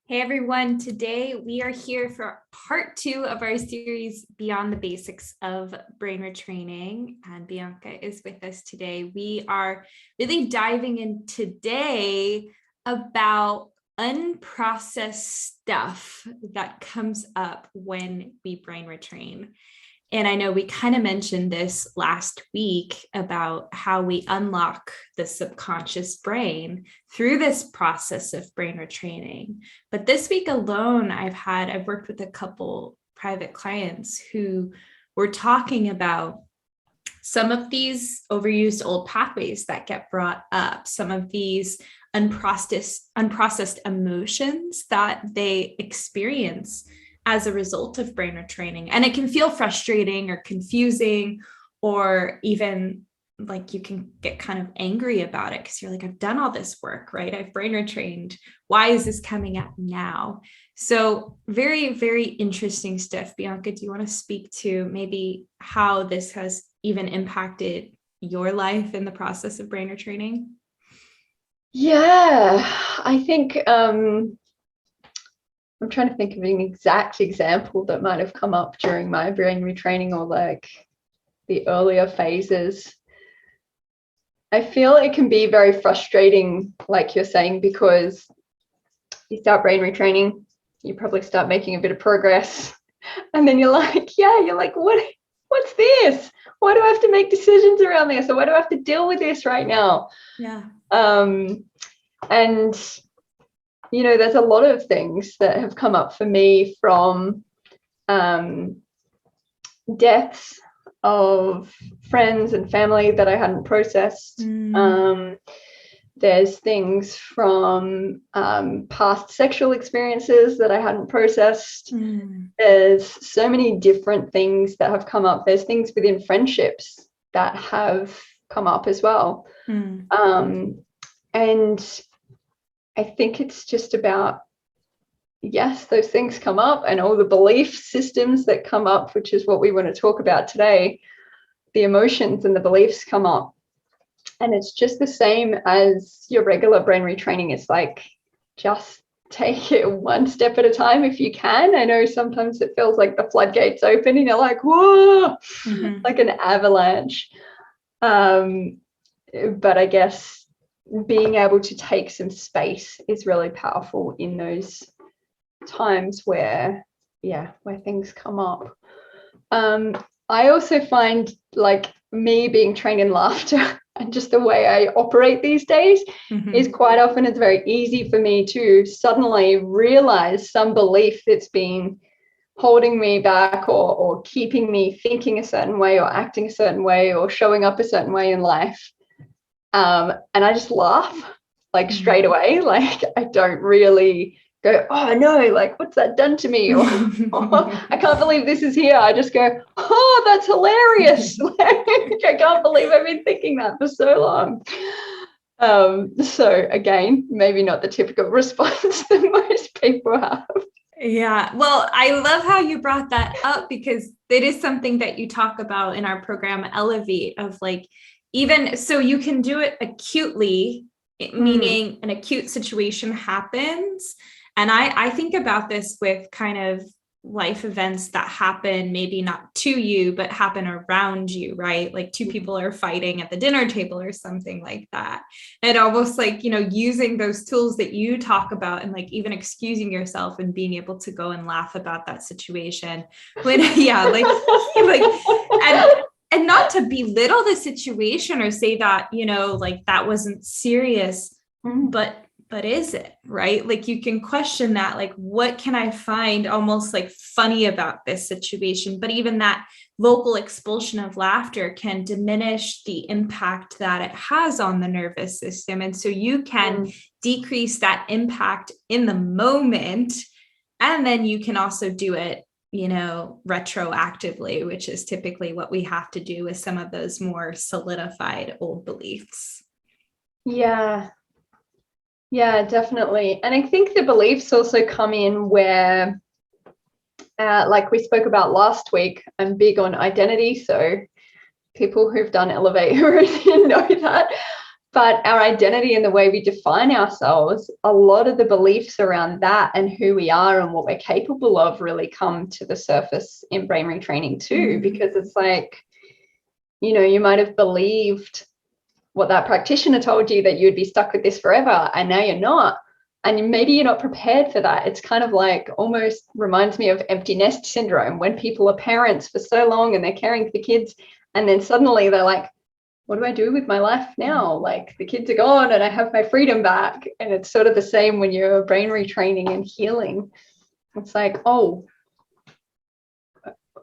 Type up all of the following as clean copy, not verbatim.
Hey everyone, today we are here for part 2 of our series Beyond the Basics of Brain Retraining, and Bianca is with us today. We are really diving in today about unprocessed stuff that comes up when we brain retrain. And I know we kind of mentioned this last week about how we unlock the subconscious brain through this process of brain retraining. But this week alone, I've worked with a couple private clients who were talking about some of these overused old pathways that get brought up, some of these unprocessed emotions that they experience as a result of brain retraining. And it can feel frustrating or confusing, or even like you can get kind of angry about it because you're like, I've done all this work, right? I've brain retrained. Why is this coming up now? So very, very interesting stuff. Bianca, do you want to speak to maybe how this has even impacted your life in the process of brain retraining? Yeah, I think I'm trying to think of an exact example that might have come up during my brain retraining or like the earlier phases. I feel it can be very frustrating, like you're saying, because you start brain retraining, you probably start making a bit of progress, and then you're like, what's this? Why do I have to make decisions around this? Or why do I have to deal with this right now? Yeah. And there's a lot of things that have come up for me from deaths of friends and family that I hadn't processed. There's things from past sexual experiences that I hadn't processed. There's so many different things that have come up. There's things within friendships that have come up as well. And I think it's just about, yes, those things come up, and all the belief systems that come up, which is what we want to talk about today. The emotions and the beliefs come up. And it's just the same as your regular brain retraining. It's like, just take it one step at a time if you can. I know sometimes it feels like the floodgates open and you're like, whoa, like an avalanche. But I guess being able to take some space is really powerful in those times where things come up. I also find, like, me being trained in laughter and just the way I operate these days is quite often it's very easy for me to suddenly realize some belief that's been holding me back or keeping me thinking a certain way or acting a certain way or showing up a certain way in life. And I just laugh, like, straight away. Like, I don't really go, oh no, like, what's that done to me? Or I can't believe this is here. I just go, oh, that's hilarious. Like, I can't believe I've been thinking that for so long. So again, maybe not the typical response that most people have. Yeah. Well, I love how you brought that up, because it is something that you talk about in our program Elevate, of like, even so you can do it acutely, meaning an acute situation happens. And I think about this with kind of life events that happen, maybe not to you, but happen around you, right? Like two people are fighting at the dinner table or something like that. And almost like, using those tools that you talk about, and like even excusing yourself and being able to go and laugh about that situation. When, yeah, like, and not to belittle the situation or say that, like that wasn't serious, but is it, right? Like, you can question that, like, what can I find almost like funny about this situation? But even that vocal expulsion of laughter can diminish the impact that it has on the nervous system. And so you can decrease that impact in the moment. And then you can also do it, retroactively, which is typically what we have to do with some of those more solidified old beliefs. Yeah, definitely. And I think the beliefs also come in where, like we spoke about last week, I'm big on identity. So people who've done Elevate already know that. But our identity and the way we define ourselves, a lot of the beliefs around that and who we are and what we're capable of really come to the surface in brain retraining too, because it's like, you know, you might have believed what that practitioner told you, that you'd be stuck with this forever, and now you're not. And maybe you're not prepared for that. It's kind of like, almost reminds me of empty nest syndrome, when people are parents for so long and they're caring for the kids, and then suddenly they're like, what do I do with my life now? Like, the kids are gone and I have my freedom back. And it's sort of the same when you're brain retraining and healing. It's like, oh,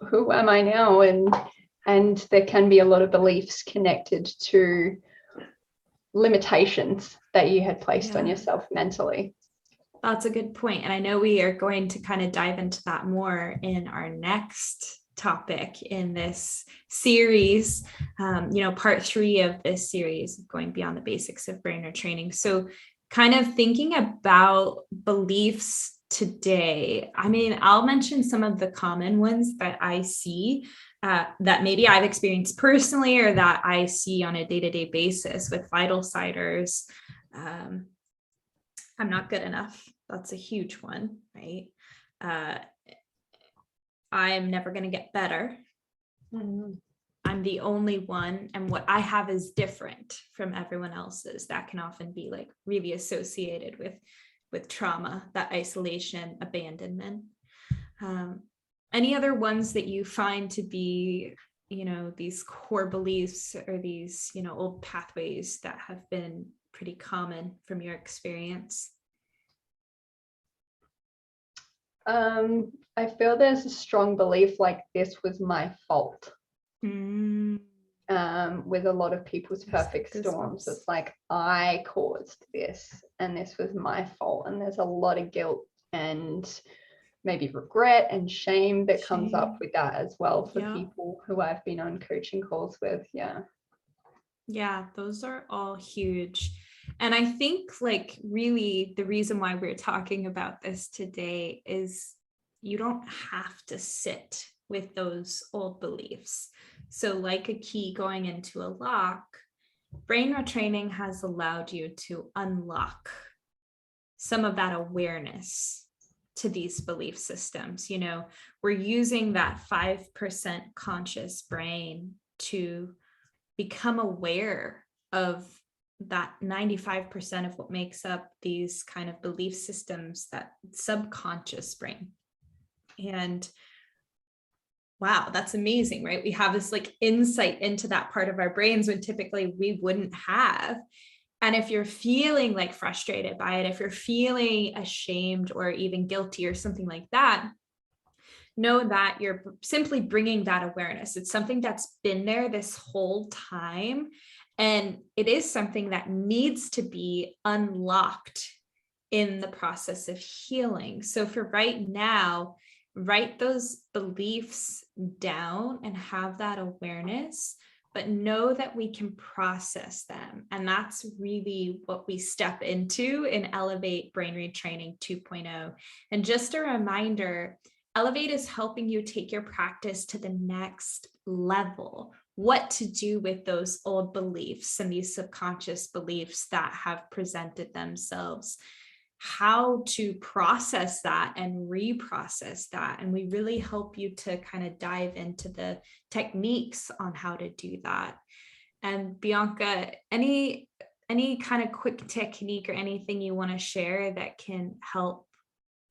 who am I now? And there can be a lot of beliefs connected to limitations that you had placed on yourself mentally. That's a good point. And I know we are going to kind of dive into that more in our next topic in this series, part 3 of this series, going beyond the basics of brain retraining. So kind of thinking about beliefs today, I mean, I'll mention some of the common ones that I see that maybe I've experienced personally, or that I see on a day-to-day basis with vital siders. I'm not good enough. That's a huge one, right? I'm never going to get better. I'm the only one, and what I have is different from everyone else's. That can often be like really associated with trauma, that isolation, abandonment. Any other ones that you find to be, these core beliefs, or these, old pathways that have been pretty common from your experience? I feel there's a strong belief like this was my fault. With a lot of people's perfect storms. It's like, I caused this and this was my fault. And there's a lot of guilt and maybe regret and shame that comes up with that as well for people who I've been on coaching calls with. Yeah, those are all huge. And I think, like, really the reason why we're talking about this today is you don't have to sit with those old beliefs. So like a key going into a lock, brain retraining has allowed you to unlock some of that awareness to these belief systems. We're using that 5% conscious brain to become aware of that 95% of what makes up these kind of belief systems, that subconscious brain. And wow, that's amazing, right? We have this like insight into that part of our brains when typically we wouldn't have. And if you're feeling like frustrated by it, if you're feeling ashamed or even guilty or something like that, know that you're simply bringing that awareness. It's something that's been there this whole time. And it is something that needs to be unlocked in the process of healing. So for right now, write those beliefs down and have that awareness, but know that we can process them. And that's really what we step into in Elevate Brain Retraining 2.0. And just a reminder, Elevate is helping you take your practice to the next level. What to do with those old beliefs and these subconscious beliefs that have presented themselves, how to process that and reprocess that. And we really help you to kind of dive into the techniques on how to do that. And Bianca, any kind of quick technique or anything you want to share that can help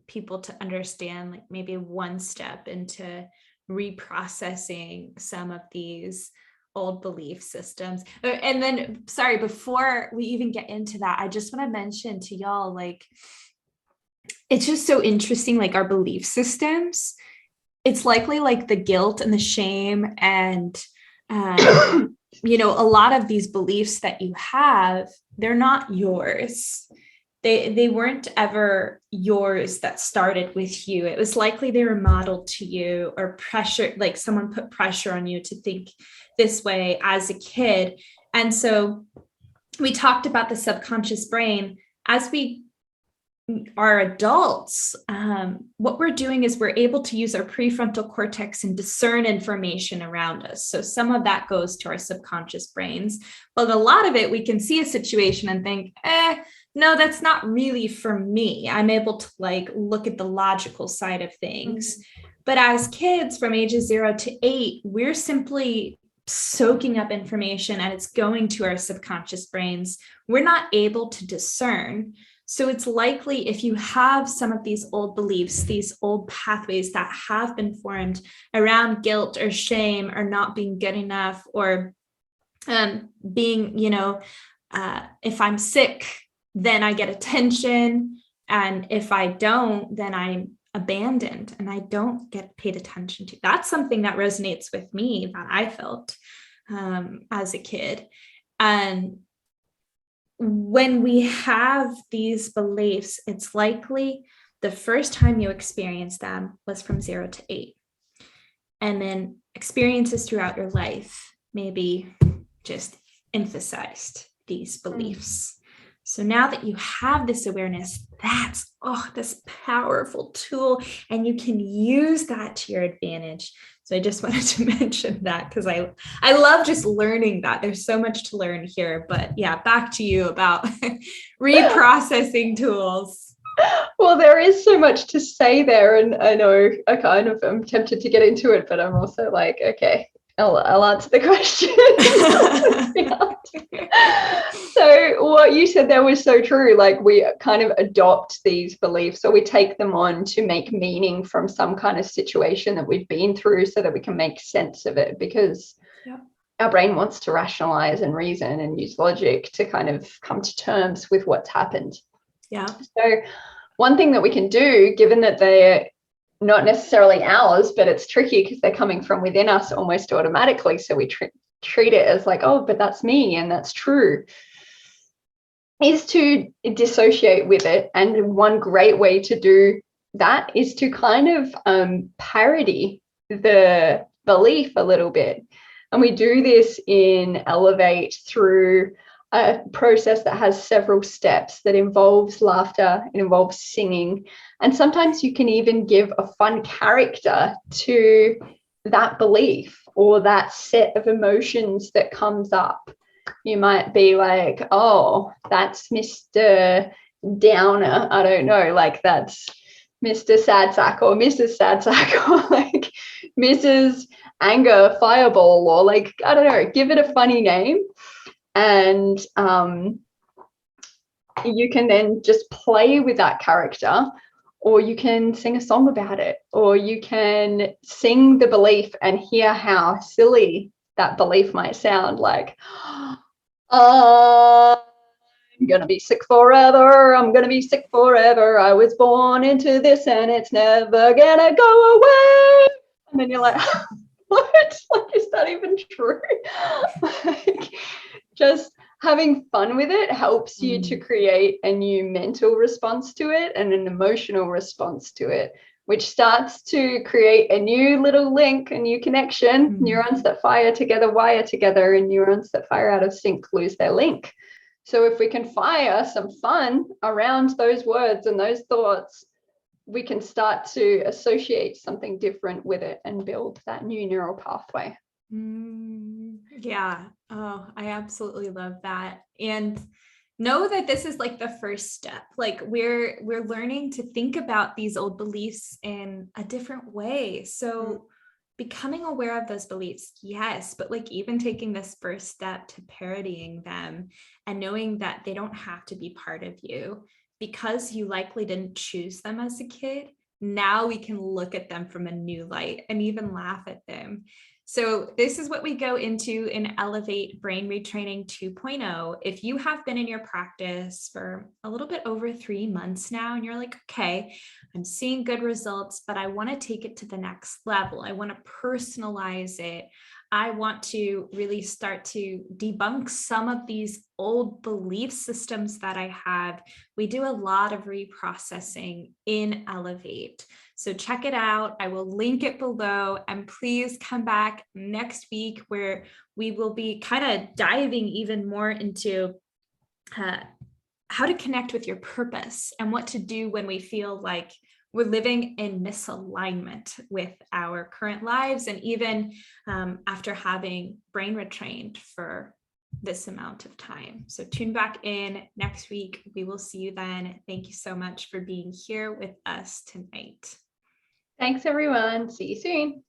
people to understand, like maybe one step into reprocessing some of these old belief systems? And then, sorry, before we even get into that, I just want to mention to y'all, like, it's just so interesting, like our belief systems, it's likely like the guilt and the shame and a lot of these beliefs that you have, they're not yours. They weren't ever yours that started with you. It was likely they were modeled to you, or pressure, like someone put pressure on you to think this way as a kid. And so we talked about the subconscious brain. As we are adults, what we're doing is we're able to use our prefrontal cortex and discern information around us. So some of that goes to our subconscious brains, but a lot of it, we can see a situation and think, no, that's not really for me. I'm able to like look at the logical side of things. But as kids from ages 0 to 8, we're simply soaking up information and it's going to our subconscious brains. We're not able to discern. So it's likely if you have some of these old beliefs, these old pathways that have been formed around guilt or shame or not being good enough, or being, if I'm sick, then I get attention. And if I don't, then I'm abandoned and I don't get paid attention to. That's something that resonates with me that I felt as a kid. And when we have these beliefs, it's likely the first time you experienced them was from 0 to 8. And then experiences throughout your life maybe just emphasized these beliefs. So now that you have this awareness, that's this powerful tool, and you can use that to your advantage. So I just wanted to mention that because I love just learning that. There's so much to learn here, but yeah, back to you about reprocessing tools. Well, there is so much to say there, and I know I'm tempted to get into it, but I'm also like, okay, I'll answer the question. So what you said there was so true. Like, we kind of adopt these beliefs, or we take them on to make meaning from some kind of situation that we've been through so that we can make sense of it, because our brain wants to rationalize and reason and use logic to kind of come to terms with what's happened. Yeah. So one thing that we can do, given that they're not necessarily ours, but it's tricky because they're coming from within us almost automatically, so we treat it as like, oh, but that's me and that's true, is to dissociate with it. And one great way to do that is to kind of parody the belief a little bit. And we do this in Elevate through a process that has several steps that involves laughter, it involves singing, and sometimes you can even give a fun character to that belief or that set of emotions that comes up. You might be like, oh, that's Mr. Downer. I don't know, like that's Mr. Sad Sack or Mrs. Sad Sack or like Mrs. Anger Fireball, or like, I don't know, give it a funny name. And you can then just play with that character, or you can sing a song about it, or you can sing the belief and hear how silly that belief might sound, like, I'm gonna be sick forever, I'm gonna be sick forever, I was born into this and it's never gonna go away. And then you're like, what? Like, is that even true? Like, just having fun with it helps you to create a new mental response to it and an emotional response to it, which starts to create a new little link, a new connection. Neurons that fire together wire together, and neurons that fire out of sync lose their link. So if we can fire some fun around those words and those thoughts, we can start to associate something different with it and build that new neural pathway. Yeah. Oh, I absolutely love that. And know that this is like the first step. Like we're learning to think about these old beliefs in a different way. So becoming aware of those beliefs, yes, but like even taking this first step to parodying them and knowing that they don't have to be part of you because you likely didn't choose them as a kid. Now we can look at them from a new light and even laugh at them. So this is what we go into in Elevate Brain Retraining 2.0. If you have been in your practice for a little bit over 3 months now, and you're like, okay, I'm seeing good results, but I want to take it to the next level. I want to personalize it. I want to really start to debunk some of these old belief systems that I have. We do a lot of reprocessing in Elevate. So check it out. I will link it below, and please come back next week where we will be kind of diving even more into how to connect with your purpose and what to do when we feel like we're living in misalignment with our current lives, and even after having brain retrained for this amount of time. So tune back in next week. We will see you then. Thank you so much for being here with us tonight. Thanks, everyone. See you soon.